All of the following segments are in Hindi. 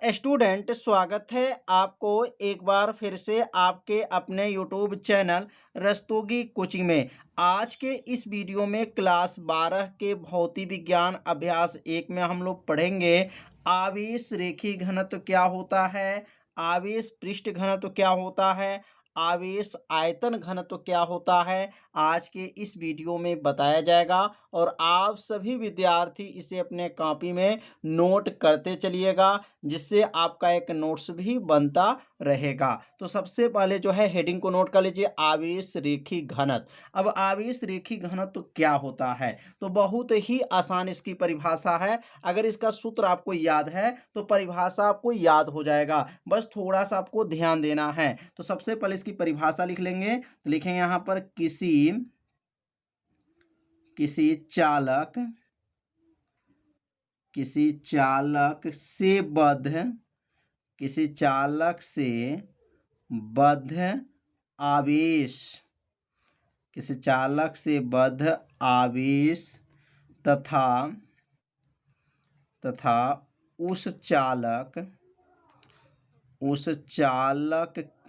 स्टूडेंट, स्वागत है आपको एक बार फिर से आपके अपने यूट्यूब चैनल रस्तोगी कोचिंग में। आज के इस वीडियो में क्लास 12 के भौतिक विज्ञान अभ्यास 1 में हम लोग पढ़ेंगे आवेश रेखीय घनत्व क्या होता है, आवेश पृष्ठ घनत्व क्या होता है, आवेश आयतन घनत्व क्या होता है। आज के इस वीडियो में बताया जाएगा और आप सभी विद्यार्थी इसे अपने कॉपी में नोट करते चलिएगा, जिससे आपका एक नोट्स भी बनता रहेगा। तो सबसे पहले जो है हेडिंग को नोट कर लीजिए, आवेश रेखीय घनत्व। अब आवेश रेखीय घनत्व क्या होता है, तो बहुत ही आसान इसकी परिभाषा है। अगर इसका सूत्र आपको याद है तो परिभाषा आपको याद हो जाएगा, बस थोड़ा सा आपको ध्यान देना है। तो सबसे पहले इसकी परिभाषा लिख लेंगे, तो लिखेंगे यहाँ पर किसी चालक से बद्ध आवेश, तथा उस चालक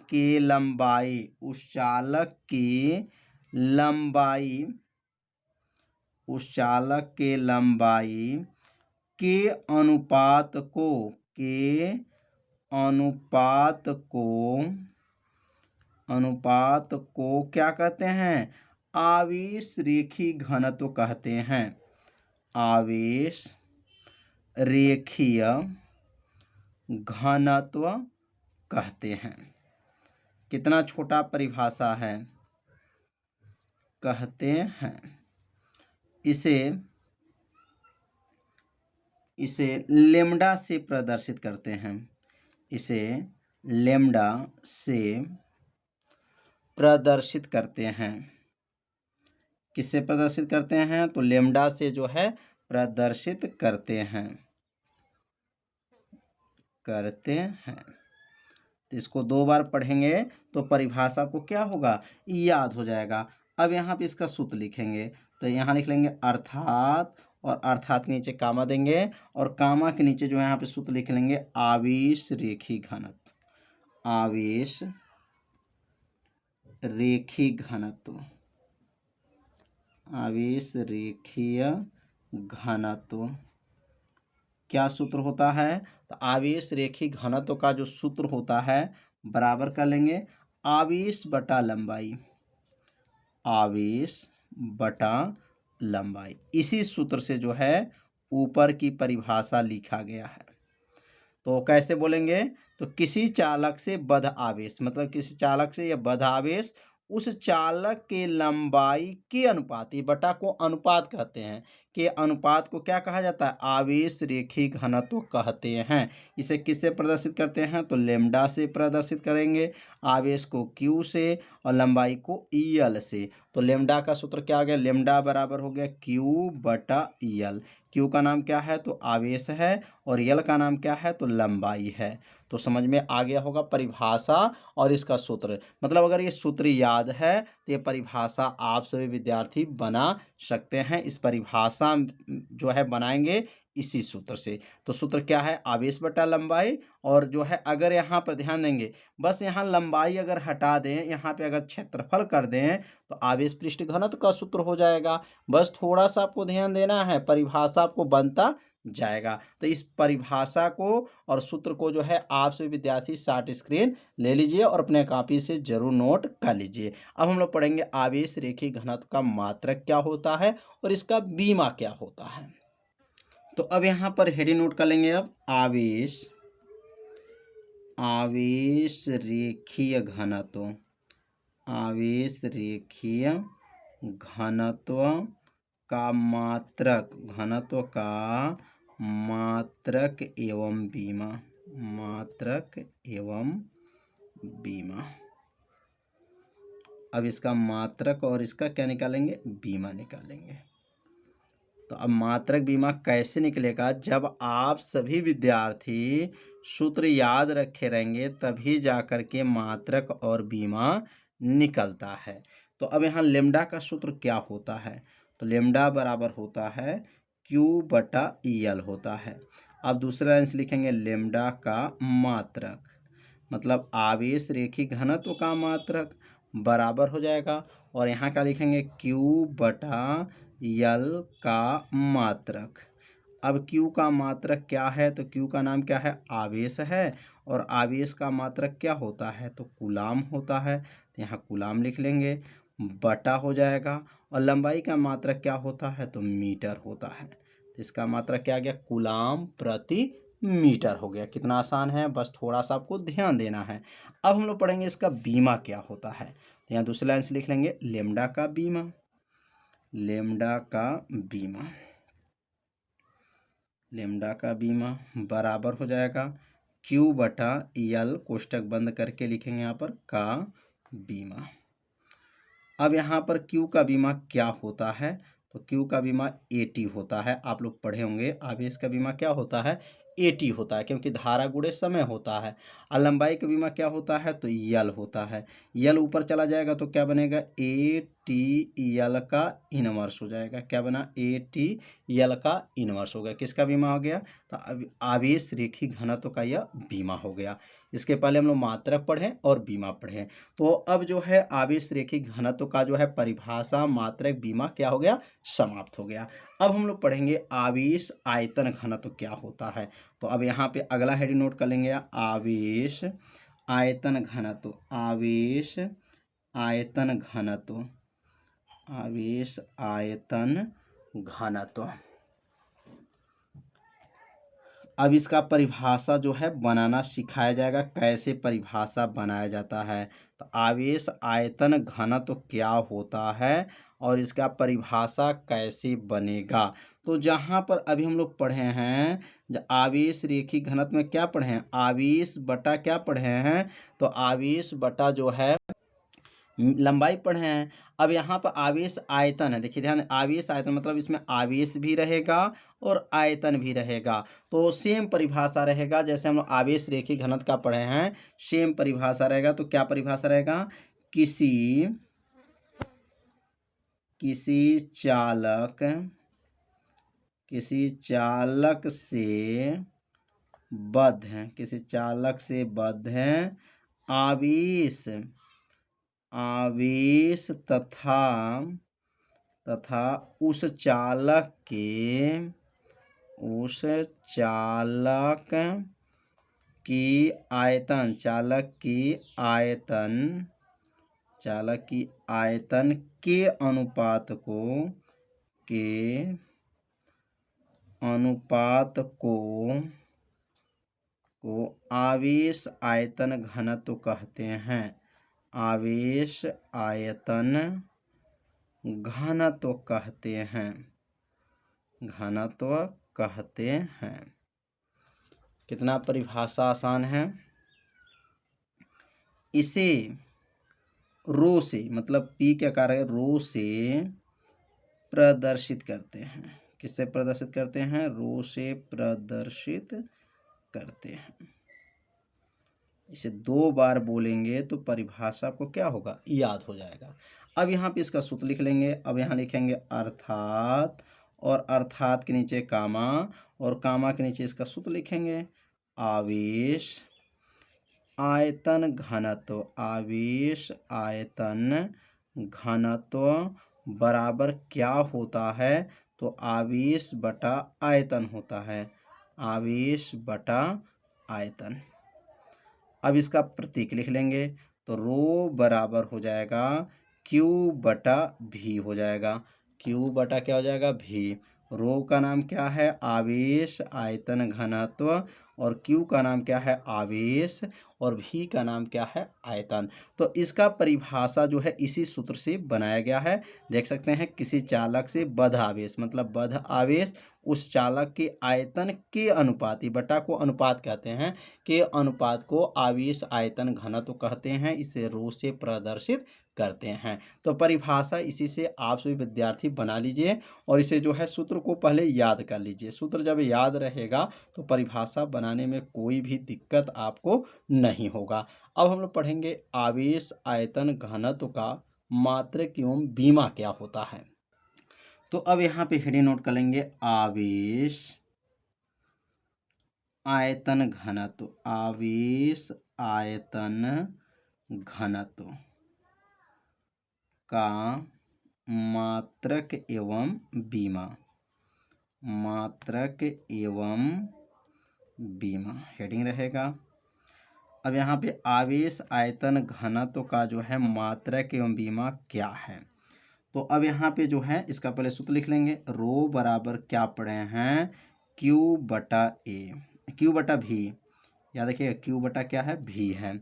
की लंबाई के अनुपात को क्या कहते हैं, आवेश रेखीय घनत्व कहते हैं। आवेश रेखीय घनत्व कहते हैं। कितना छोटा परिभाषा है, कहते हैं। इसे लेम्डा से प्रदर्शित करते हैं। किससे प्रदर्शित करते हैं, तो लेम्डा से जो है प्रदर्शित करते हैं। तो इसको 2 बार पढ़ेंगे तो परिभाषा को क्या होगा, याद हो जाएगा। अब यहाँ पे इसका सूत्र लिखेंगे, तो यहाँ लिख लेंगे अर्थात, और अर्थात के नीचे कामा देंगे, और कामा के नीचे जो है यहाँ पे सूत्र लिख लेंगे आवेश रेखीय घनत्व। क्या सूत्र होता है, तो आवेश रेखीय घनत्व का जो सूत्र होता है बराबर कर लेंगे आवेश बटा लंबाई। इसी सूत्र से जो है ऊपर की परिभाषा लिखा गया है। तो कैसे बोलेंगे, तो किसी चालक से बद्ध आवेश, मतलब किसी चालक से या बद्ध आवेश उस चालक के लंबाई के अनुपात, ये बटा को अनुपात कहते हैं, के अनुपात को क्या कहा जाता है, आवेश रेखीय घनत्व कहते हैं। इसे किससे प्रदर्शित करते हैं, तो लेम्डा से प्रदर्शित करेंगे, आवेश को क्यू से और लंबाई को ईल से। तो लेम्डा का सूत्र क्या आ गया, लेम्डा बराबर हो गया क्यू बटा ईल। क्यू का नाम क्या है, तो आवेश है, और ईल का नाम क्या है, तो लंबाई है। तो समझ में आ गया होगा परिभाषा और इसका सूत्र। मतलब अगर ये सूत्र याद है तो ये परिभाषा आप सभी विद्यार्थी बना सकते हैं। इस परिभाषा जो है बनाएंगे इसी सूत्र से। तो सूत्र क्या है, आवेश बटा लंबाई, और जो है अगर यहाँ पर ध्यान देंगे, बस यहाँ लंबाई अगर हटा दें, यहाँ पे अगर क्षेत्रफल कर दें, तो आवेश पृष्ठ घनत्व का सूत्र हो जाएगा। बस थोड़ा सा आपको ध्यान देना है, परिभाषा आपको बनता जाएगा। तो इस परिभाषा को और सूत्र को जो है आप सभी विद्यार्थी शॉर्ट स्क्रीन ले लीजिए और अपने कॉपी से जरूर नोट कर लीजिए। अब हम लोग पढ़ेंगे आवेश रेखीय घनत्व का मात्रक क्या होता है और इसका बीमा क्या होता है। तो अब यहाँ पर हेडिंग नोट कर लेंगे। अब आवेश रेखीय घनत्व का मात्रक एवं बीमा। अब इसका मात्रक और इसका क्या निकालेंगे, बीमा निकालेंगे। तो अब मात्रक बीमा कैसे निकलेगा, जब आप सभी विद्यार्थी सूत्र याद रखे रहेंगे तभी जाकर के मात्रक और बीमा निकलता है। तो अब यहाँ लेम्डा का सूत्र क्या होता है, तो लेम्डा बराबर होता है क्यू बटा ईल होता है। अब दूसरा लाइन से लिखेंगे लेम्डा का मात्रक, मतलब आवेश रेखी घनत्व का मात्रक बराबर हो जाएगा। और यहाँ क्या लिखेंगे, क्यू बटा यल का मात्रक। अब Q का मात्रक क्या है, तो Q का नाम क्या है, आवेश है, और आवेश का मात्रक क्या होता है, तो कूलाम होता है। तो यहाँ कूलाम लिख लेंगे, बटा हो जाएगा। और लंबाई का मात्रक क्या होता है, तो मीटर होता है। तो इसका मात्रक क्या आ गया, कूलाम प्रति मीटर हो गया। कितना आसान है, बस थोड़ा सा आपको ध्यान देना है। अब हम लोग पढ़ेंगे इसका बीमा क्या होता है। तो यहाँ दूसरी लाइन से लिख लेंगे लेम्डा का बीमा, लेम्डा का बीमा, लेम्डा का बीमा बराबर हो जाएगा क्यू बटा यल, कोष्टक बंद करके लिखेंगे यहाँ पर, का बीमा। अब यहाँ पर क्यू का बीमा क्या होता है, तो क्यू का बीमा एटी होता है। आप लोग पढ़े होंगे आवेश का बीमा क्या होता है, एटी होता है, क्योंकि धारा गुणे समय होता है। और लंबाई का बीमा क्या होता है, तो यल होता है। यल ऊपर चला जाएगा तो क्या बनेगा, ए टी यल का इनवर्स हो जाएगा। क्या बना, ए टी यल का इनवर्स हो गया। किसका बीमा हो गया, तो आवेश रेखी घनत्व का यह बीमा हो गया। इसके पहले हम लोग मात्रक पढ़ें और बीमा पढ़ें। तो अब जो है आवेश रेखी घनत्व का जो है परिभाषा, मात्रक, बीमा क्या हो गया, समाप्त हो गया। अब हम लोग पढ़ेंगे आवेश आयतन घनत्व क्या होता है। तो अब यहाँ पे अगला हेडिंग नोट कर लेंगे, आवेश आयतन घनत्व, आवेश आयतन घनत्व, आवेश आयतन घनत्व। अब इसका परिभाषा जो है बनाना सिखाया जाएगा, कैसे परिभाषा बनाया जाता है। तो आवेश आयतन घनत्व क्या होता है और इसका परिभाषा कैसे बनेगा। तो जहाँ पर अभी हम लोग पढ़े हैं, आवेश रेखी घनत्व में क्या पढ़े हैं, आवेश बटा क्या पढ़े हैं, तो आवेश बटा जो है लंबाई पढ़े हैं। अब यहाँ पर आवेश आयतन है, देखिए ध्यान, आवेश आयतन मतलब इसमें आवेश भी रहेगा और आयतन भी रहेगा। तो सेम परिभाषा रहेगा जैसे हम लोग आवेश रेखी घनत्व का पढ़े हैं, सेम परिभाषा रहेगा। तो क्या परिभाषा रहेगा, किसी चालक, किसी चालक से बद्ध है, किसी चालक से बद्ध है आवेश, आवेश तथा उस चालक की आयतन, चालक की आयतन के अनुपात को आवेश आयतन घनत्व कहते हैं, आवेश आयतन घनत्व कहते हैं, घनत्व कहते हैं। कितना परिभाषा आसान है। इसे रो से, मतलब पी क्या कार्य है, रो से प्रदर्शित करते हैं। किससे प्रदर्शित करते हैं, रो से प्रदर्शित करते हैं। इसे 2 बार बोलेंगे तो परिभाषा को क्या होगा, याद हो जाएगा। अब यहाँ पे इसका सूत्र लिख लेंगे। अब यहाँ लिखेंगे अर्थात, और अर्थात के नीचे कामा, और कामा के नीचे इसका सूत्र लिखेंगे, आवेश आयतन घनत्व, आवेश आयतन घनत्व बराबर क्या होता है, तो आवेश बटा आयतन होता है, आवेश बटा आयतन। अब इसका प्रतीक लिख लेंगे, तो रो बराबर हो जाएगा क्यू बटा भी हो जाएगा, क्यू बटा क्या हो जाएगा, भी। रो का नाम क्या है, आवेश आयतन घनत्व, और क्यू का नाम क्या है, आवेश, और भी का नाम क्या है, आयतन। तो इसका परिभाषा जो है इसी सूत्र से बनाया गया है। देख सकते हैं, किसी चालक से बद्ध आवेश, मतलब बद्ध आवेश उस चालक के आयतन के अनुपाती, बटा को अनुपात कहते हैं, के अनुपात को आवेश आयतन घनत्व कहते हैं। इसे रो से प्रदर्शित करते हैं। तो परिभाषा इसी से आप सभी विद्यार्थी बना लीजिए, और इसे जो है सूत्र को पहले याद कर लीजिए। सूत्र जब याद रहेगा तो परिभाषा बनाने में कोई भी दिक्कत आपको नहीं होगा। अब हम लोग पढ़ेंगे आवेश आयतन घनत्व का मात्रक एवं बीमा क्या होता है। तो अब यहाँ पे हेडिंग नोट कर लेंगे, आवेश आयतन घनत्व, आवेश आयतन घनत्व का मात्रक एवं बीमा, मात्रक एवं बीमा हेडिंग रहेगा। अब यहाँ पे आवेश आयतन घनत्व का जो है मात्रक एवं बीमा क्या है, तो अब यहाँ पे जो है इसका पहले सूत्र लिख लेंगे। रो बराबर क्या पढ़े हैं, क्यू बटा ए, क्यू बटा भी, याद रखिएगा क्यू बटा क्या है, भी है।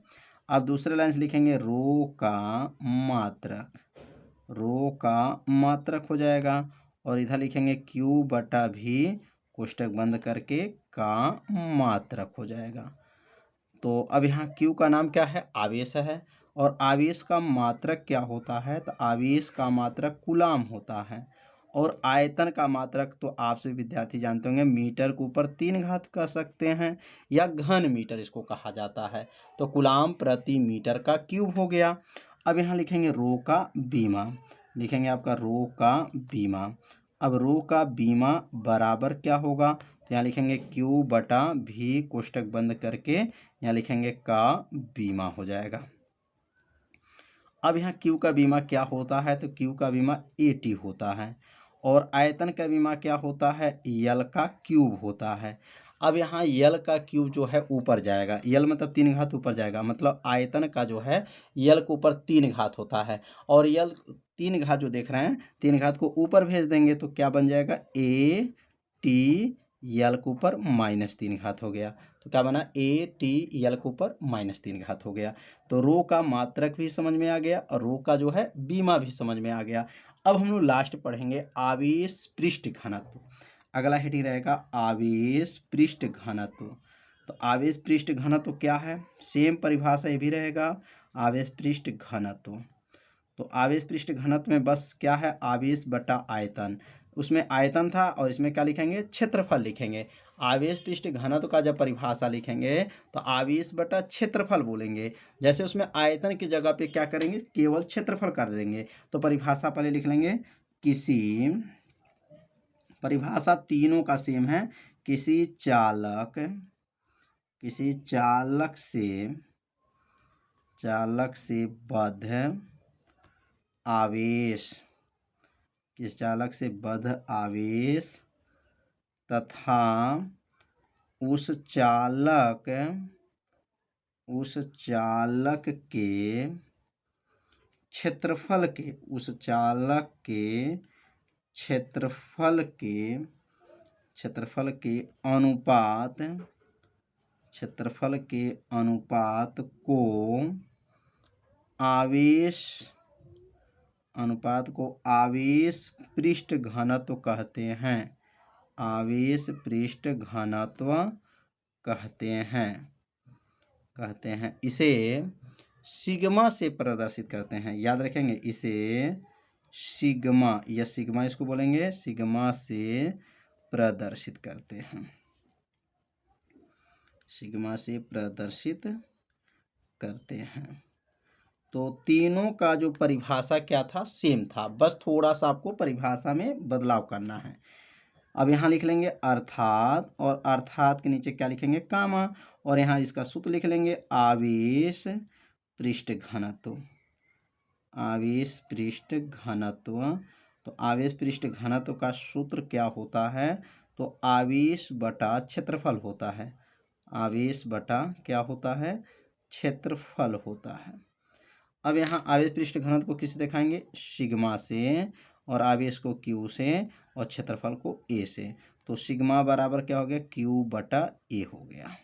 अब दूसरे लाइन से लिखेंगे रो का मात्रक, रो का मात्रक हो जाएगा, और इधर लिखेंगे क्यू बटा भी कोष्टक बंद करके का मात्रक हो जाएगा। तो अब यहाँ क्यू का नाम क्या है, आवेश है, और आवेश का मात्रक क्या होता है, तो आवेश का मात्रक कूलाम होता है, और आयतन का मात्रक तो आप सभी विद्यार्थी जानते होंगे मीटर के ऊपर 3 घात कह सकते हैं, या घन मीटर इसको कहा जाता है। तो कूलाम प्रति मीटर का क्यूब हो गया। अब यहाँ लिखेंगे रो का बीमा, लिखेंगे आपका रो का बीमा। अब रो का बीमा बराबर क्या होगा, तो यहाँ लिखेंगे क्यू बटा भी कोष्टक बंद करके यहाँ लिखेंगे का बीमा हो जाएगा। अब यहाँ क्यू का बीमा क्या होता है, तो क्यू का बीमा 80 होता है, और आयतन का बीमा क्या होता है, यल का क्यूब होता है। अब यहाँ यल का क्यूब जो है ऊपर जाएगा, यल मतलब 3 घात ऊपर जाएगा, मतलब आयतन का जो है यल के ऊपर 3 घात होता है, और यल 3 घात जो देख रहे हैं 3 घात को ऊपर भेज देंगे तो क्या बन जाएगा, ए टी यल के ऊपर -3 घात हो गया। तो क्या बना, ए टी यल के ऊपर -3 घात हो गया। तो रो का मात्रक भी समझ में आ गया, और रो का जो है बीमा भी समझ में आ गया। अब हम लोग लास्ट पढ़ेंगे आवेश पृष्ठ घनत्व। अगला हेडिंग रहेगा आवेश पृष्ठ घनत्व। तो आवेश पृष्ठ घनत्व क्या है, सेम परिभाषा ये भी रहेगा, आवेश पृष्ठ घनत्व। तो आवेश पृष्ठ घनत्व में बस क्या है, आवेश बटा आयतन, उसमें आयतन था और इसमें क्या लिखेंगे, क्षेत्रफल लिखेंगे। आवेश पृष्ठ घनत्व का जब परिभाषा लिखेंगे तो आवेश बटा क्षेत्रफल बोलेंगे, जैसे उसमें आयतन की जगह पे क्या करेंगे, केवल क्षेत्रफल कर देंगे। तो परिभाषा पहले लिख लेंगे, किसी, परिभाषा तीनों का सेम है, किसी चालक से बद्ध आवेश, किस चालक से बद्ध आवेश तथा उस चालक के क्षेत्रफल के, उस चालक के क्षेत्रफल के अनुपात को आवेश पृष्ठ घनत्व कहते हैं, आवेश पृष्ठ घनत्व कहते हैं। इसे सिग्मा से प्रदर्शित करते हैं, याद रखेंगे, इसे सिग्मा, या सिग्मा इसको बोलेंगे, सिग्मा से प्रदर्शित करते हैं, सिग्मा से प्रदर्शित करते हैं। तो तीनों का जो परिभाषा क्या था, सेम था, बस थोड़ा सा आपको परिभाषा में बदलाव करना है। अब यहाँ लिख लेंगे अर्थात, और अर्थात के नीचे क्या लिखेंगे, कामा, और यहाँ इसका सूत्र लिख लेंगे आवेश पृष्ठ घनत्व, आवेश पृष्ठ घनत्व। तो आवेश पृष्ठ घनत्व का सूत्र क्या होता है, तो आवेश बटा क्षेत्रफल होता है, आवेश बटा क्या होता है, क्षेत्रफल होता है। अब यहाँ आवेश पृष्ठ घनत्व को किससे दिखाएंगे, सिग्मा से, और आवेश को क्यू से, और क्षेत्रफल को ए से। तो सिग्मा बराबर क्या हो गया, क्यू बटा ए हो गया।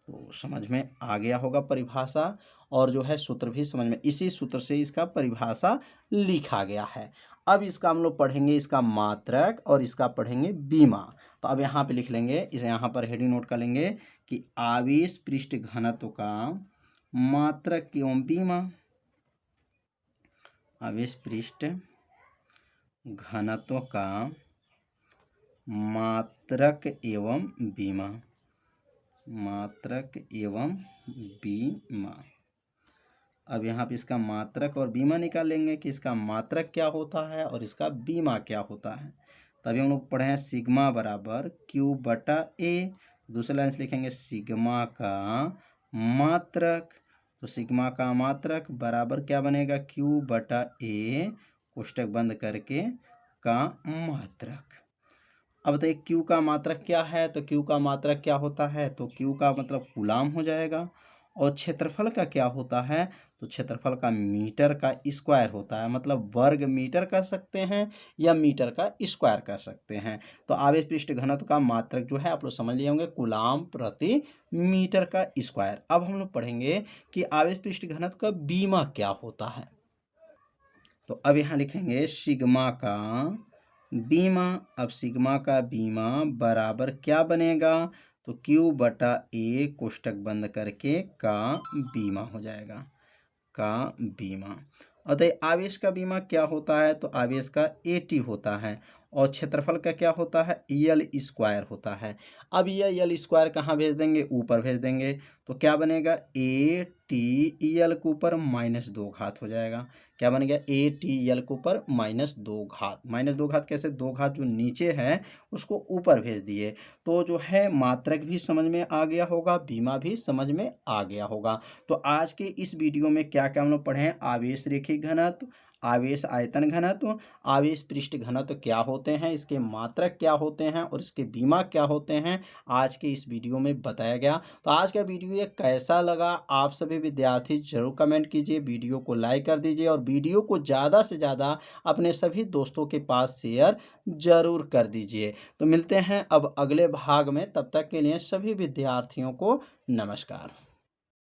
तो समझ में आ गया होगा परिभाषा, और जो है सूत्र भी समझ में, इसी सूत्र से इसका परिभाषा लिखा गया है। अब इसका हम लोग पढ़ेंगे इसका मात्रक, और इसका पढ़ेंगे बीमा। तो अब यहाँ पे लिख लेंगे, इसे यहाँ पर हेडिंग नोट कर लेंगे कि आवेश पृष्ठ घनत्व का मात्रक एवं बीमा, आवेश पृष्ठ घनत्व का मात्रक एवं बीमा, मात्रक एवं बीमा। अब यहाँ पे इसका मात्रक और बीमा निकालेंगे कि इसका मात्रक क्या होता है और इसका बीमा क्या होता है। तभी हम लोग पढ़े हैं सिग्मा बराबर क्यू बटा ए, दूसरे लाइन से लिखेंगे सिग्मा का मात्रक। तो सिग्मा का मात्रक बराबर क्या बनेगा, क्यू बटा ए कोष्टक बंद करके का मात्रक। अब बताइए क्यू का मात्रक क्या है, तो क्यू का मात्रक क्या होता है, तो क्यू का मतलब कूलाम हो जाएगा। और क्षेत्रफल का क्या होता है, तो क्षेत्रफल का मीटर का स्क्वायर होता है, मतलब वर्ग मीटर कह सकते हैं या मीटर का स्क्वायर कह सकते हैं। तो आवेश पृष्ठ घनत्व का मात्रक जो है आप लोग समझ लिए होंगे, कूलाम प्रति मीटर का स्क्वायर। अब हम लोग पढ़ेंगे कि आवेश पृष्ठ घनत्व का बीमा क्या होता है। तो अब यहाँ लिखेंगे सिग्मा का बीमा। अब सिग्मा का बीमा बराबर क्या बनेगा, तो क्यू बटा ए कोष्टक बंद करके का बीमा हो जाएगा, का बीमा। अतः आवेश का बीमा क्या होता है, तो आवेश का एटी होता है और क्षेत्रफल का क्या होता है, यल स्क्वायर होता है। अब यह यल स्क्वायर कहाँ भेज देंगे, ऊपर भेज देंगे। तो क्या बनेगा, ए टी यल के ऊपर -2 घात हो जाएगा। क्या बन गया, ए टी यल के ऊपर -2 घात। -2 घात कैसे, 2 घात जो नीचे है उसको ऊपर भेज दिए। तो जो है मात्रक भी समझ में आ गया होगा, बीमा भी समझ में आ गया होगा। तो आज के इस वीडियो में क्या क्या हम लोग पढ़े हैं, आवेश रेखिक घनत्व, आवेश आयतन घनत्व, आवेश पृष्ठ घनत्व क्या होते हैं, इसके मात्रक क्या होते हैं और इसके बीमा क्या होते हैं, आज के इस वीडियो में बताया गया। तो आज का वीडियो ये कैसा लगा, आप सभी विद्यार्थी जरूर कमेंट कीजिए, वीडियो को लाइक कर दीजिए और वीडियो को ज़्यादा से ज़्यादा अपने सभी दोस्तों के पास शेयर जरूर कर दीजिए। तो मिलते हैं अब अगले भाग में, तब तक के लिए सभी विद्यार्थियों को नमस्कार।